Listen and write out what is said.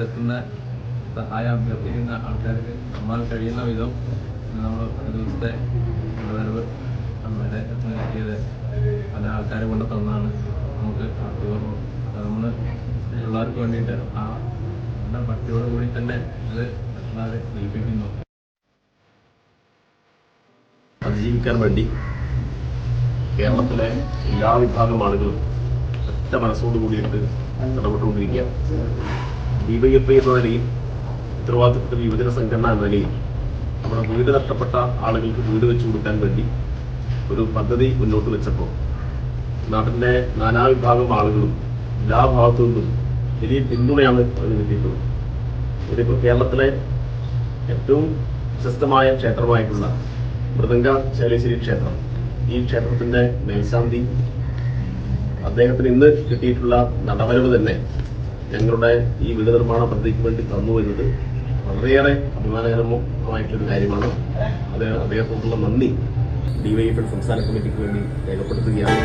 എത്തുന്ന സഹായം അഭ്യർത്ഥിക്കുന്ന ആൾക്കാർക്ക് നമ്മൾ കഴിയുന്ന വിധം നമ്മൾ ഒരു ദിവസത്തെ വരവ് നമ്മുടെ കിട്ടിയത് പല ആൾക്കാരെ കൊണ്ട് തന്നാണ് നമുക്ക് ഓർമ്മ. നമ്മൾ പിള്ളേർക്ക് വേണ്ടിയിട്ട് ആ നമ്മുടെ ഭക്തിയോടുകൂടി തന്നെ ഇത് മറ്റുള്ളവരെ ഏൽപ്പിക്കുന്നു. അതിജീവിക്കാൻ വേണ്ടി കേരളത്തിലെ എല്ലാ വിഭാഗം ആളുകളും ഒറ്റ മനസ്സോട് കൂടിയിട്ട് ഇടപെട്ടുകൊണ്ടിരിക്കുക. DYFI എന്ന നിലയിൽ ഉത്തരവാദിത്തപ്പെട്ട യുവജന സംഘടന എന്ന നിലയിൽ നമ്മുടെ വീട് നഷ്ടപ്പെട്ട ആളുകൾക്ക് വീട് വെച്ചു കൊടുക്കാൻ വേണ്ടി ഒരു പദ്ധതി മുന്നോട്ട് വെച്ചപ്പോൾ നാട്ടിലെ നാനാവിഭാഗം ആളുകളും എല്ലാ ഭാഗത്തു നിന്നും വലിയ പിന്തുണയാണ് അതിന് കിട്ടിയിട്ടുള്ളത്. ഇതിപ്പോൾ കേരളത്തിലെ ഏറ്റവും പ്രശസ്തമായ ക്ഷേത്രമായിട്ടുള്ള മൃദംഗ ശൈലേശ്വരി ക്ഷേത്രം, ഈ ക്ഷേത്രത്തിന്റെ മേൽശാന്തി അദ്ദേഹത്തിന് ഇന്ന് കിട്ടിയിട്ടുള്ള നടവരവ് തന്നെ ഞങ്ങളുടെ ഈ വീട് നിർമ്മാണ പദ്ധതിക്ക് വേണ്ടി തന്നു വരുന്നത് വളരെയേറെ അഭിമാനകരമായിട്ടുള്ളൊരു കാര്യമാണ്. അദ്ദേഹത്തോടുള്ള നന്ദി DYFI സംസ്ഥാന കമ്മിറ്റിക്ക് വേണ്ടി രേഖപ്പെടുത്തുകയാണ്.